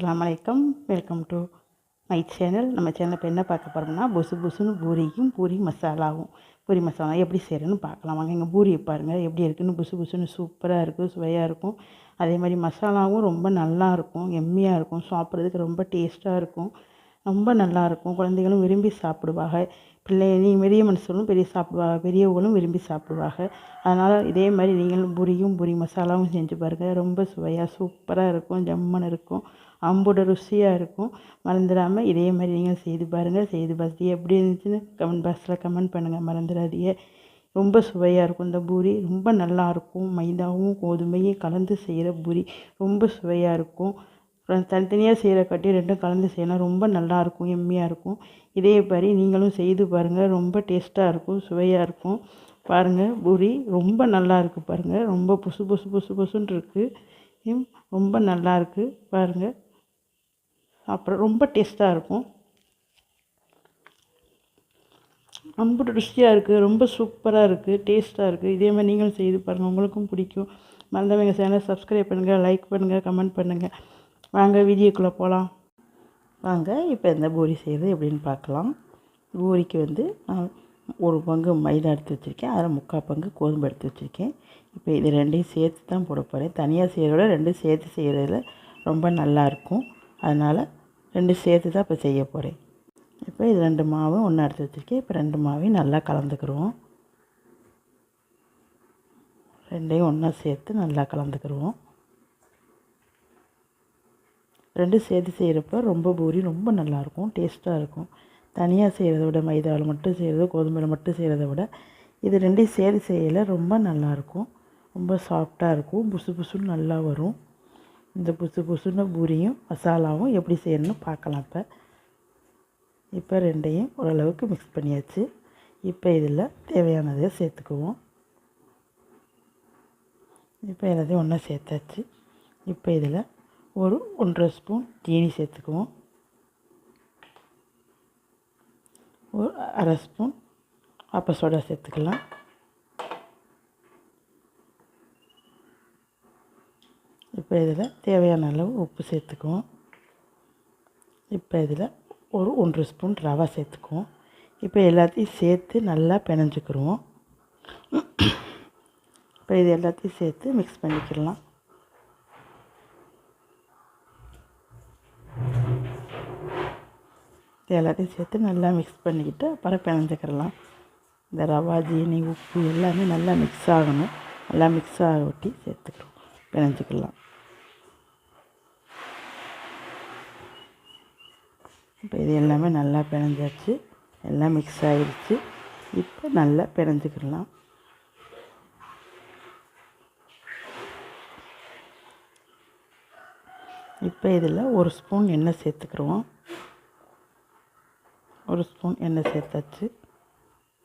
அஸ்ஸலாமு அலைக்கும். Welcome to my channel. நம்ம சேனல் இப்போ என்ன பார்க்க போகிறோம்னா புசு புசுன்னு பூரிக்கும் பூரி மசாலாவும் எப்படி செய்கிறேன்னு பார்க்கலாம் வாங்க. எங்கள் பூரியை பாருங்கள் எப்படி இருக்குன்னு. புசு புசுன்னு சூப்பராக இருக்கும், சுவையாக இருக்கும். அதே மாதிரி மசாலாவும் ரொம்ப நல்லாயிருக்கும், எம்மியாக இருக்கும், சாப்பிட்றதுக்கு ரொம்ப டேஸ்ட்டாக இருக்கும், ரொம்ப நல்லாயிருக்கும். குழந்தைகளும் விரும்பி சாப்பிடுவாங்க. பெரிய மனுஷங்களும் சாப்பிடுவாங்க, பெரியவங்களும் விரும்பி சாப்பிடுவாங்க. அதனால் இதே மாதிரி நீங்களும் பூரி மசாலாவும் செஞ்சு பாருங்கள். ரொம்ப சுவையாக சூப்பராக இருக்கும், ஜம்முன்னு இருக்கும், அம்போட ருசியாக இருக்கும். மறந்துடாமல் இதே மாதிரி நீங்கள் செய்து பாருங்கள். செய்து பார்த்துட்டு எப்படி இருந்துச்சுன்னு கமெண்ட் பாக்ஸில் கமெண்ட் பண்ணுங்கள், மறந்துடாதீங்க. ரொம்ப சுவையாக இருக்கும் இந்த பூரி, ரொம்ப நல்லாயிருக்கும். மைதாவும் கோதுமையும் கலந்து செய்கிற பூரி ரொம்ப சுவையாக இருக்கும். தனித்தனியாக செய்கிற காட்டி ரெண்டும் கலந்து செய்யலாம், ரொம்ப நல்லாயிருக்கும், எம்மியாக இருக்கும். இதே மாதிரி நீங்களும் செய்து பாருங்கள், ரொம்ப டேஸ்ட்டாக இருக்கும், சுவையாக இருக்கும். பாருங்கள் பூரி ரொம்ப நல்லா இருக்குது பாருங்கள், ரொம்ப புசு புசு புசு புசுன்னு இருக்குது, ரொம்ப நல்லா இருக்குது பாருங்கள். அப்புறம் ரொம்ப டேஸ்ட்டாக இருக்கும், ரொம்ப ருசியாக இருக்குது, ரொம்ப சூப்பராக இருக்குது, டேஸ்ட்டாக இருக்குது. இதே மாதிரி நீங்களும் செய்து பாருங்கள், உங்களுக்கும் பிடிக்கும். மறந்தாமல் எங்கள் சேனலை சப்ஸ்கிரைப் பண்ணுங்கள், லைக் பண்ணுங்கள், கமெண்ட் பண்ணுங்கள். வாங்க வீடியோக்குள்ளே போகலாம் வாங்க. இப்போ இந்த பூரி செய்கிறது எப்படின்னு பார்க்கலாம். பூரிக்கு நான் ஒரு பங்கு மைதா எடுத்து வச்சுருக்கேன், அதில் 3/4 பங்கு கோதுமை எடுத்து வச்சுருக்கேன். இப்போ இது ரெண்டையும் சேர்த்து தான் போட போகிறேன். தனியாக செய்கிறத விட ரெண்டும் சேர்த்து செய்கிறதுல ரொம்ப நல்லாயிருக்கும், அதனால் ரெண்டும் சேர்த்து தான் இப்போ செய்ய போகிறேன். இப்போ இது 2 மாவும் ஒன்றா எடுத்து வச்சுருக்கேன். இப்போ 2 மாவையும் நல்லா கலந்துக்கிடுவோம். ரெண்டையும் ஒன்றா சேர்த்து நல்லா கலந்துக்கிடுவோம். ரெண்டும் சேர்த்து செய்கிறப்ப ரொம்ப பூரி ரொம்ப நல்லாயிருக்கும், டேஸ்ட்டாக இருக்கும். தனியாக செய்கிறத விட மைதாவில் மட்டும் செய்கிறது, கோதுமையில் மட்டும் செய்கிறத விட இது ரெண்டையும் சேர்த்து செய்யலை ரொம்ப நல்லாயிருக்கும், ரொம்ப சாஃப்டாக இருக்கும், புசு புசுன்னு நல்லா வரும். இந்த புசு புசுன்னு பூரியும் மசாலாவும் எப்படி செய்யணும்னு பார்க்கலாம். இப்போ ரெண்டையும் ஓரளவுக்கு மிக்ஸ் பண்ணியாச்சு. இப்போ இதில் தேவையானதை சேர்த்துக்குவோம். இப்போ எல்லாத்தையும் ஒன்றா சேர்த்தாச்சு. இப்போ இதில் ஒரு 1.5 ஸ்பூன் ஜீனி சேர்த்துக்குவோம். ஒரு 1/2 ஸ்பூன் அப்ப சோடா சேர்த்துக்கலாம். இப்போ இதில் தேவையான அளவு உப்பு சேர்த்துக்குவோம். இப்போ இதில் ஒரு 1 ஸ்பூன் ரவை சேர்த்துக்குவோம். இப்போ எல்லாத்தையும் சேர்த்து நல்லா பிணைஞ்சிக்கிடுவோம். இப்போ இது எல்லாத்தையும் சேர்த்து மிக்ஸ் பண்ணிக்கிடலாம். எல்லாத்தையும் சேர்த்து நல்லா மிக்ஸ் பண்ணிக்கிட்டு அப்புறம் பிணைஞ்சிக்கிடலாம். இந்த ரவா, ஜீனி, உப்பு எல்லாமே நல்லா மிக்ஸ் ஆகணும். நல்லா மிக்ஸ் ஆக ஒட்டி சேர்த்துக்கிறோம், பிணைஞ்சிக்கலாம். இப்போ இது எல்லாமே நல்லா பிணைஞ்சாச்சு, எல்லாம் மிக்ஸ் ஆகிடுச்சு. இப்போ நல்லா பிணைஞ்சிக்கிடலாம். இப்போ இதில் 1 ஸ்பூன் எண்ணெய் சேர்த்துக்கிறோம். 1 ஸ்பூன் எண்ணெய் சேர்த்தாச்சு.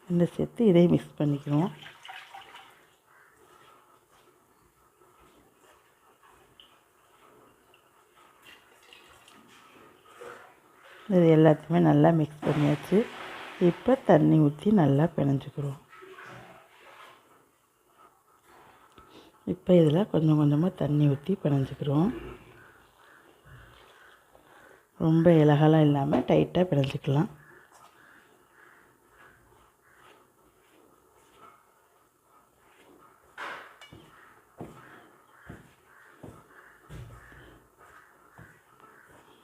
எண்ணெய் சேர்த்து இதையும் மிக்ஸ் பண்ணிக்கிறோம். இது எல்லாத்தையுமே நல்லா மிக்ஸ் பண்ணியாச்சு. இப்போ தண்ணி ஊற்றி நல்லா பிணைஞ்சிக்கிறோம். இப்போ இதில் கொஞ்சம் கொஞ்சமாக தண்ணி ஊற்றி பிணைஞ்சிக்கிறோம். ரொம்ப இலகலாம் இல்லாமல் டைட்டாக பிணைஞ்சிக்கலாம்.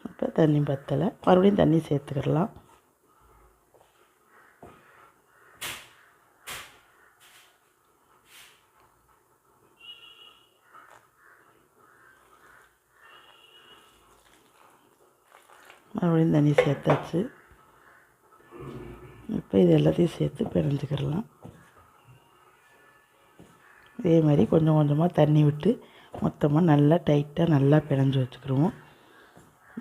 இப்போ தண்ணி பத்தலை, மறுபடியும் தண்ணி சேர்த்துக்கிடலாம். மறுபடியும் தண்ணி சேர்த்தாச்சு. இப்போ இது எல்லாத்தையும் சேர்த்து பிணைஞ்சிக்கிடலாம். இதே மாதிரி கொஞ்சம் கொஞ்சமாக தண்ணி விட்டு மொத்தமாக நல்லா டைட்டாக நல்லா பிணைஞ்சி வச்சுக்கிடுவோம்.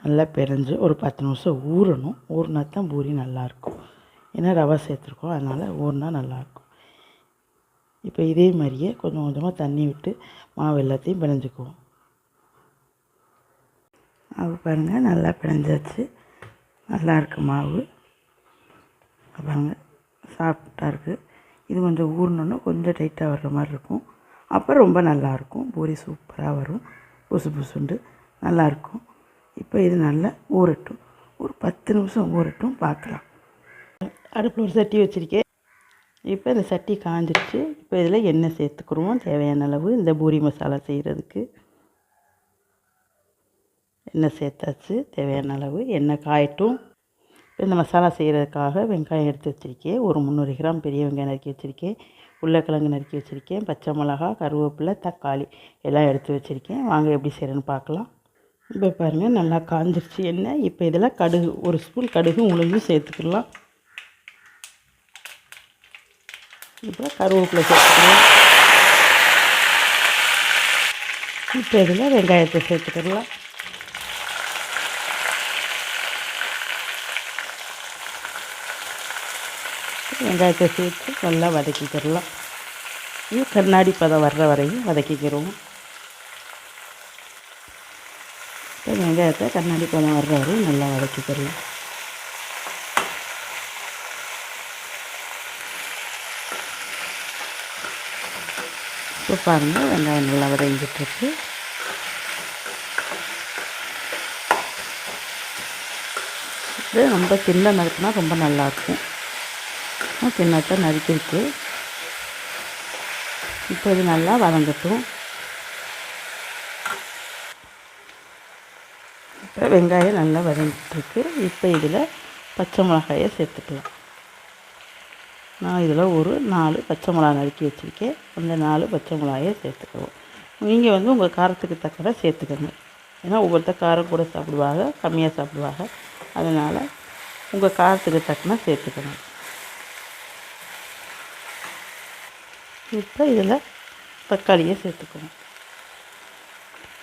நல்லா பிணைஞ்சி ஒரு 10 நிமிஷம் ஊறணும். ஊறினா தான் பூரி நல்லாயிருக்கும். ஏன்னா ரவை சேர்த்துருக்கோம், அதனால் ஊறினா நல்லாயிருக்கும். இப்போ இதே மாதிரியே கொஞ்சம் கொஞ்சமாக தண்ணி விட்டு மாவு எல்லாத்தையும் பிணைஞ்சிக்குவோம். மாவு பாருங்கள் நல்லா பிணைஞ்சாச்சு, நல்லா இருக்குது மாவு பாருங்கள், சாஃப்டாக இருக்குது. இது கொஞ்சம் ஊறினோன்னா கொஞ்சம் டைட்டாக வர்ற மாதிரி இருக்கும், அப்போ ரொம்ப நல்லாயிருக்கும். பூரி சூப்பராக வரும், புசு புசுண்டு நல்லாயிருக்கும். இப்போ இது நல்லா ஊறட்டும், ஒரு 10 நிமிஷம் ஊறட்டும், பார்க்கலாம். அடுப்பில் ஒரு சட்டி வச்சுருக்கேன். இப்போ இந்த சட்டி காஞ்சிடுச்சு. இப்போ இதில் எண்ணெய் சேர்த்துக்குருவோம் தேவையான அளவு. இந்த பூரி மசாலா செய்கிறதுக்கு எண்ணெய் சேர்த்தாச்சு. தேவையான அளவு எண்ணெய் காயட்டும். இந்த மசாலா செய்கிறதுக்காக வெங்காயம் எடுத்து வச்சுருக்கேன். ஒரு 300 கிராம் பெரிய வெங்காயம் நறுக்கி வச்சுருக்கேன். உருளைக்கிழங்கு நறுக்கி வச்சுருக்கேன். பச்சை மிளகா, கருவேப்பிலை, தக்காளி எல்லாம் எடுத்து வச்சுருக்கேன். வாங்க எப்படி செய்கிறேன்னு பார்க்கலாம். இப்போ பாருங்கள் நல்லா காஞ்சிருச்சு எண்ணெய். இப்போ இதில் கடுகு, ஒரு ஸ்பூன் கடுகு உளுந்தும் சேர்த்துக்கலாம். இப்போ கருவேப்பிலை சேர்த்துக்கலாம். இப்போ இதில் வெங்காயத்தை சேர்த்துக்கலாம். வெங்காயத்தை சேர்த்து நல்லா வதக்கிக்கிறலாம். இது கண்ணாடி பதம் வர்ற வரையும் வதக்கிக்கிறோம். இப்போ வெங்காயத்தை கண்ணாடி பதம் வர்ற வரையும் நல்லா வதக்கிக்கிறலாம். இப்போ பாருங்கள் வெங்காயம் நல்லா வதங்கிட்டுருக்கு. இது ரொம்ப சின்ன நறுக்குனா ரொம்ப நல்லாயிருக்கும். சின்னத்தை நறுக்கிருக்கு. இப்போ இது நல்லா வதங்கட்டும். இப்போ வெங்காயம் நல்லா வதங்கிட்டுருக்கு. இப்போ இதில் பச்சை மிளகாயை சேர்த்துக்கலாம். நான் இதில் ஒரு 4 பச்சை மிளகா நறுக்கி வச்சுருக்கேன். அந்த 4 பச்சை மிளகாயை சேர்த்துக்குவோம். நீங்கள் வந்து உங்கள் காரத்துக்கு தக்கதை சேர்த்துக்கணும். ஏன்னா ஒவ்வொருத்தர் காரம் கூட சாப்பிடுவாங்க, கம்மியாக சாப்பிடுவாங்க. அதனால் உங்கள் காரத்துக்கு தக்கன சேர்த்துக்கணும். இப்போ இதில் தக்காளியை சேர்த்துக்கணும்.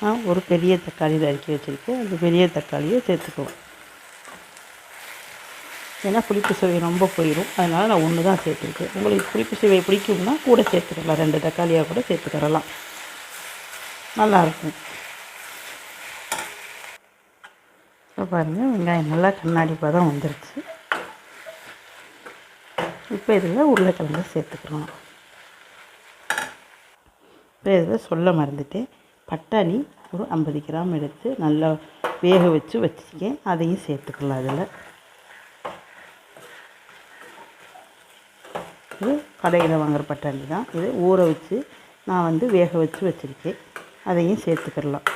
நான் ஒரு பெரிய தக்காளி நறுக்கி வச்சுருக்கேன். அந்த பெரிய தக்காளியை சேர்த்துக்குவோம். ஏன்னா புளிப்பு சுவை ரொம்ப போயிடும். அதனால் நான் ஒன்று தான் சேர்த்துருக்கேன். உங்களுக்கு புளிப்பு சுவை பிடிக்கும்னா கூட சேர்த்துக்கலாம். 2 தக்காளியாக கூட சேர்த்துக்கிறலாம், நல்லாயிருக்கும். இப்போ பாருங்கள் வெங்காயம் நல்லா கண்ணாடி பதம் வந்துருச்சு. இப்போ இதில் உருளைக்கிழங்கு சேர்த்துக்கிறோம். இப்போ இதில் சொல்ல மறந்துட்டேன், பட்டாணி ஒரு 50 கிராம் எடுத்து நல்லா வேக வச்சு வச்சுருக்கேன். அதையும் சேர்த்துக்கலாம். அதில் இது கடையில் வாங்குகிற பட்டாணி தான். இது ஊற வச்சு நான் வந்து வேக வச்சு வச்சுருக்கேன். அதையும் சேர்த்துக்கலாம்.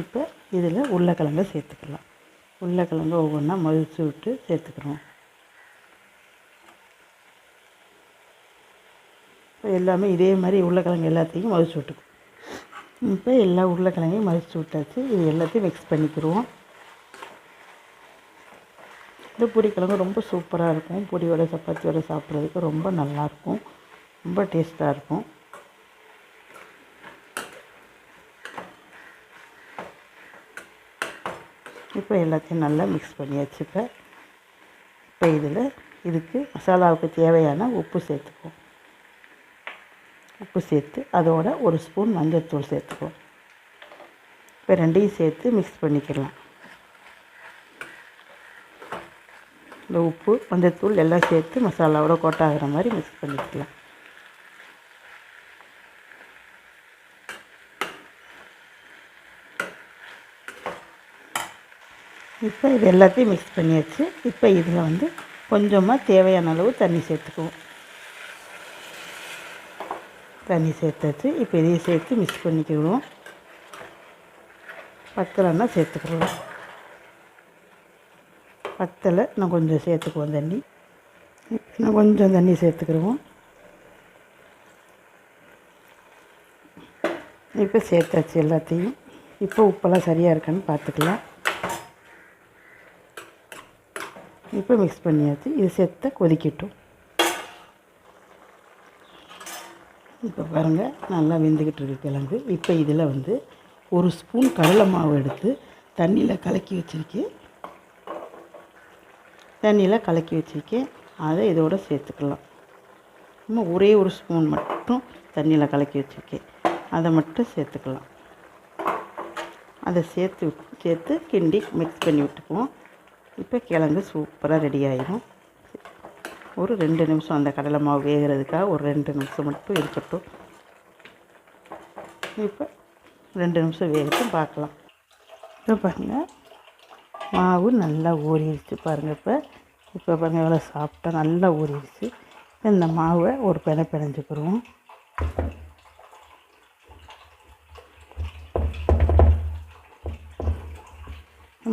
இப்போ இதில் உருளைக்கிழங்கை சேர்த்துக்கலாம். உருளைக்கிழங்கு ஒவ்வொன்றா மதிச்சு விட்டு சேர்த்துக்கிறோம். இப்போ எல்லாமே இதே மாதிரி உருளைக்கிழங்கு எல்லாத்தையும் மதிச்சு விட்டுக்கும். இப்போ எல்லா உருளைக்கிழங்கையும் மதிச்சு விட்டாச்சு. இது எல்லாத்தையும் மிக்ஸ் பண்ணிக்கிடுவோம். இந்த பூரிக்கிழங்கு ரொம்ப சூப்பராக இருக்கும். பூரியோட சப்பாத்தியோட சாப்பிட்றதுக்கு ரொம்ப நல்லாயிருக்கும், ரொம்ப டேஸ்ட்டாக இருக்கும். இப்போ எல்லாத்தையும் நல்லா மிக்ஸ் பண்ணியாச்சு. இப்போ இதில் இதுக்கு மசாலாவுக்கு தேவையான உப்பு சேர்த்துக்குவோம். உப்பு சேர்த்து அதோட ஒரு ஸ்பூன் மஞ்சள்தூள் சேர்த்துக்குவோம். இப்போ ரெண்டையும் சேர்த்து மிக்ஸ் பண்ணிக்கலாம். இந்த உப்பு மஞ்சள்தூள் எல்லாம் சேர்த்து மசாலாவோட கோட்டாகிற மாதிரி மிக்ஸ் பண்ணிக்கலாம். இப்போ இது எல்லாத்தையும் மிக்ஸ் பண்ணியாச்சு. இப்போ இதில் வந்து கொஞ்சமாக தேவையான அளவு தண்ணி சேர்த்துக்குவோம். தண்ணி சேர்த்தாச்சு. இப்போ இதையும் சேர்த்து மிக்ஸ் பண்ணிக்கிடுவோம். பத்தலைன்னா சேர்த்துக்கிடுவோம். பத்தலை நான் கொஞ்சம் சேர்த்துக்குவோம் தண்ணி. இன்னும் கொஞ்சம் தண்ணி சேர்த்துக்கிடுவோம். இப்போ சேர்த்தாச்சு எல்லாத்தையும். இப்போ உப்பெல்லாம் சரியாக இருக்கான்னு பார்த்துக்கலாம். இப்போ மிக்ஸ் பண்ணியாச்சு. இது சேர்த்து கொதிக்கட்டும். இப்போ பாருங்கள் நல்லா வெந்துக்கிட்டு இருக்கு கிழங்கு. இப்போ இதில் வந்து ஒரு ஸ்பூன் கடலை மாவு எடுத்து தண்ணியில் கலக்கி வச்சுருக்கேன். அதை இதோட சேர்த்துக்கலாம். இன்னும் ஒரே ஒரு ஸ்பூன் மட்டும் தண்ணியில் கலக்கி வச்சுருக்கேன். அதை மட்டும் சேர்த்துக்கலாம். அதை சேர்த்து கிண்டி மிக்ஸ் பண்ணி விட்டுக்குவோம். இப்போ கிழங்கு சூப்பராக ரெடி ஆகிடும். ஒரு 2 நிமிஷம் அந்த கடலை மாவு வேகிறதுக்காக ஒரு 2 நிமிஷம் மட்டும் இருக்கட்டும். இப்போ 2 நிமிஷம் வேகட்டும் பார்க்கலாம். இப்போ பாருங்கள் மாவு நல்லா ஊறிடுச்சு பாருங்கள். இப்போ பாருங்கள் எவ்வளோ சாஃப்டாக நல்லா ஊறிடுச்சு. இந்த மாவை ஒரு பிணைஞ்சிக்கிடுவோம்.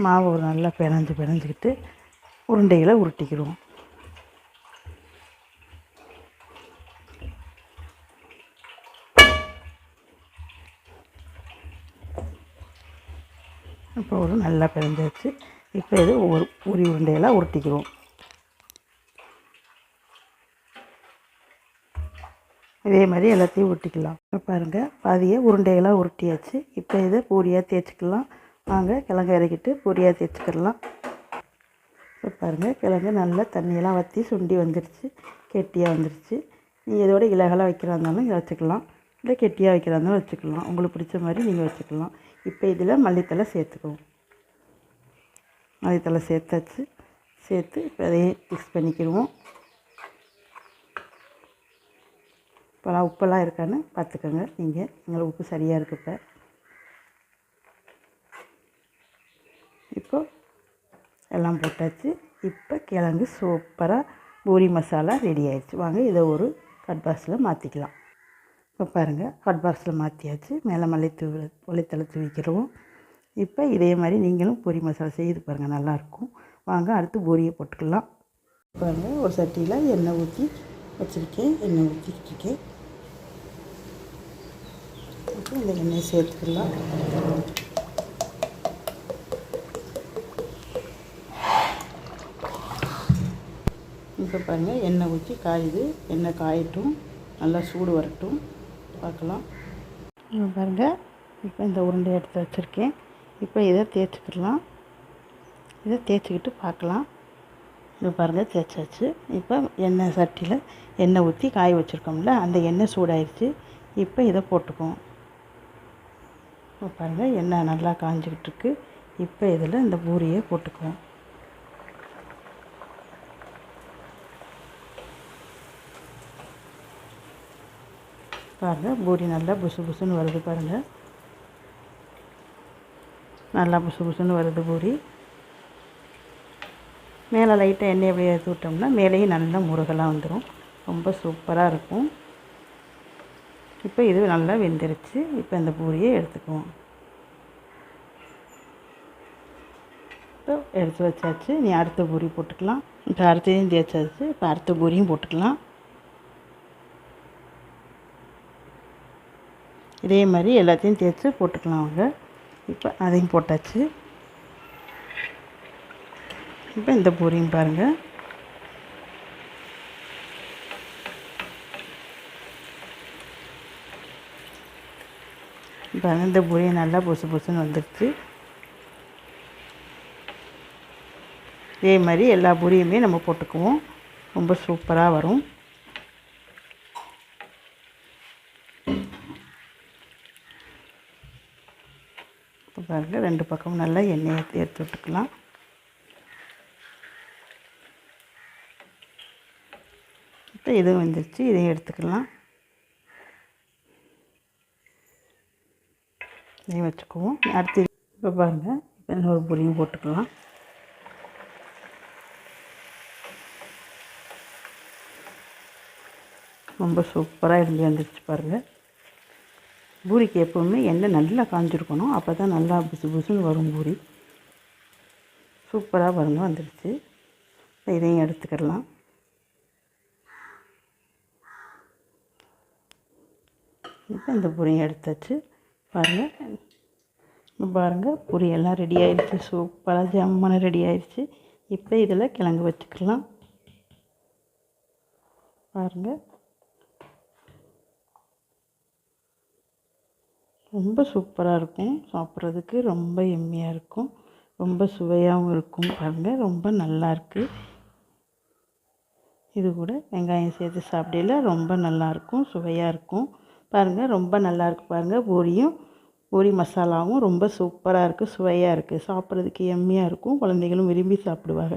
மாவை ஒரு நல்லா பிணைஞ்சிக்கிட்டு உருண்டைகளை உருட்டிக்கிடுவோம். இப்போ ஒரு நல்லா பிணைஞ்சாச்சு. இப்போ இது ஒவ்வொரு உருண்டையெல்லாம் உருட்டிக்கிடுவோம். இதே மாதிரி எல்லாத்தையும் உருட்டிக்கலாம். இப்போ பாருங்கள் பாதியை உருண்டைகளாக உருட்டியாச்சு. இப்போ இதை பூரியாக தேய்ச்சிக்கலாம். வாங்க கிழங்கு இறக்கிட்டு பூரியாக தேய்ச்சிக்கிடலாம். இப்போ பாருங்கள் கிழங்கு நல்லா தண்ணியெல்லாம் வற்றி சுண்டி வந்துடுச்சு, கெட்டியாக வந்துடுச்சு. நீங்கள் இதோட இலகலாக வைக்கிறா இருந்தாலும் வச்சுக்கலாம், இல்லை கெட்டியாக வைக்கிறா இருந்தாலும் வச்சுக்கலாம். உங்களுக்கு பிடிச்ச மாதிரி நீங்கள் வச்சுக்கலாம். இப்போ இதில் மல்லித்தலை சேர்த்துக்குவோம். மல்லித்தலை சேர்த்தாச்சு. சேர்த்து இப்போ அதையும் மிக்ஸ் பண்ணிக்கிடுவோம். இப்போலாம் உப்பெல்லாம் இருக்கான்னு பார்த்துக்கோங்க. எங்களுக்கு உப்பு சரியாக இருக்குது. இப்போ எல்லாம் போட்டாச்சு. இப்போ கிழங்கு சூப்பராக பூரி மசாலா ரெடி ஆயிடுச்சு. வாங்க இதை ஒரு ஹாட் பாக்ஸில் மாற்றிக்கலாம். இப்போ பாருங்கள் ஹாட் பாக்ஸில் மாற்றியாச்சு. மேலே மல்லித்தலை தூவிக்கிறோம். இப்போ இதே மாதிரி நீங்களும் பூரி மசாலா செய்து பாருங்கள், நல்லாயிருக்கும். வாங்க அடுத்து பூரியை போட்டுக்கலாம். பாருங்கள் ஒரு சட்டியில் எண்ணெய் ஊற்றி வச்சுருக்கேன். எண்ணெய் ஊற்றிக்கிட்டுருக்கேன். இப்போ இந்த எண்ணெயை சேர்த்துக்கலாம். இப்போ பாருங்கள் எண்ணெய் ஊற்றி காயுது. எண்ணெய் காயட்டும், நல்லா சூடு வரட்டும், பார்க்கலாம். இப்போ பாருங்கள் இப்போ இந்த உருண்டை எடுத்து வச்சுருக்கேன். இப்போ இதை தேய்ச்சிக்கிடலாம். இதை தேய்ச்சிக்கிட்டு பார்க்கலாம். இப்போ பாருங்கள் தேய்ச்சாச்சு. இப்போ எண்ணெய் சட்டியில் எண்ணெய் ஊற்றி காய வச்சுருக்கோம்ல, அந்த எண்ணெய் சூடாயிடுச்சு. இப்போ இதை போட்டுக்குவோம். இப்போ பாருங்கள் எண்ணெய் நல்லா காஞ்சிக்கிட்டு இருக்கு. இப்போ இதில் இந்த பூரியை போட்டுக்குவோம். பாருங்கள் பூரி நல்லா புசு புசுன்னு வருது. பாருங்கள் நல்லா புசு புசுன்னு வருது பூரி. மேலே லைட்டாக எண்ணெய் அப்படியே எடுத்து விட்டோம்னா மேலேயும் நல்லா முருகலாக வந்துடும். ரொம்ப சூப்பராக இருக்கும். இப்போ இது நல்லா வெந்துருச்சு. இப்போ இந்த பூரியை எடுத்துக்குவோம். இப்போ எடுத்து வச்சாச்சு. நீ அடுத்த பூரி போட்டுக்கலாம். இப்போ அடுத்ததையும் தேய்ச்சாச்சு. இப்போ அடுத்த பூரியும் போட்டுக்கலாம். இதே மாதிரி எல்லாத்தையும் தேய்ச்சி போட்டுக்கலாம். அவங்க இப்போ அதையும் போட்டாச்சு. இப்போ இந்த பூரியும் பாருங்கள். இப்போ இந்த பூரியை நல்லா பொசு பொசுன்னு வந்துடுச்சு. இதே மாதிரி எல்லா பூரியுமே நம்ம போட்டுக்குவோம். ரொம்ப சூப்பராக வரும். இப்போ பாருங்கள் 2 பக்கமும் நல்லா எண்ணெயை எடுத்து விட்டுக்கலாம். இப்போ இதுவும் வந்துடுச்சு. இதையும் எடுத்துக்கலாம். இதையும் வச்சுக்குவோம். அடுத்து இப்போ பாருங்கள் இப்போ இன்னொரு பூரியும் போட்டுக்கலாம். ரொம்ப சூப்பராக இருந்து வந்துடுச்சு பாருங்கள். பூரிக்கு எப்போவுமே எண்ணெய் நல்லா காஞ்சிருக்கணும். அப்போ தான் நல்லா புசு புசுன்னு வரும் பூரி. சூப்பராக பாருங்கள் வந்துடுச்சு. இதையும் எடுத்துக்கிடலாம். இப்போ இந்த பூரியும் எடுத்தாச்சு. பாருங்கள் பூரி எல்லாம் ரெடி ஆயிடுச்சு. சூப்பராக ஜம்மான ரெடி ஆயிடுச்சு. இப்போ இதில் கிழங்கு வச்சுக்கலாம். பாருங்கள் ரொம்ப சூப்பராக இருக்கும். சாப்பிட்றதுக்கு ரொம்ப எம்மியாக இருக்கும். ரொம்ப சுவையாகவும் இருக்கும். பாருங்கள் ரொம்ப நல்லாயிருக்கு. இது கூட வெங்காயம் சேர்த்து சாப்பிடையில ரொம்ப நல்லாயிருக்கும், சுவையாக இருக்கும். பாருங்கள் ரொம்ப நல்லாயிருக்கு. பாருங்கள் பூரி மசாலாவும் ரொம்ப சூப்பராக இருக்குது, சுவையாக இருக்குது. சாப்பிட்றதுக்கு எம்மியாக இருக்கும். குழந்தைகளும் விரும்பி சாப்பிடுவாங்க.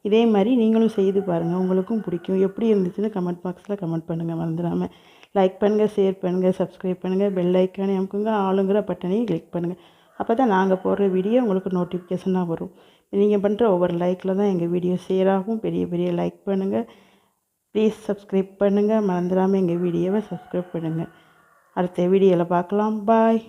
இதே மாதிரி நீங்களும் செய்து பாருங்கள், உங்களுக்கும் பிடிக்கும். எப்படி இருந்துச்சுன்னு கமெண்ட் பாக்ஸில் கமெண்ட் பண்ணுங்கள். மறந்துடாமல் லைக் பண்ணுங்கள், ஷேர் பண்ணுங்கள், சப்ஸ்கிரைப் பண்ணுங்கள், பெல் ஐக்கானே அமுக்குங்க, ஆளுங்கிற பட்டனையும் கிளிக் பண்ணுங்கள். அப்போ தான் நாங்கள் போடுற வீடியோ உங்களுக்கு நோட்டிஃபிகேஷனாக வரும். நீங்கள் பண்ணுற ஒவ்வொரு லைக்கில் தான் எங்கள் வீடியோ ஷேர் ஆகும். பெரிய பெரிய லைக் பண்ணுங்கள். ப்ளீஸ் சப்ஸ்கிரைப் பண்ணுங்கள். மறந்துடாமல் எங்கள் வீடியோவை சப்ஸ்கிரைப் பண்ணுங்கள். அடுத்த வீடியோவில் பார்க்கலாம். பாய்.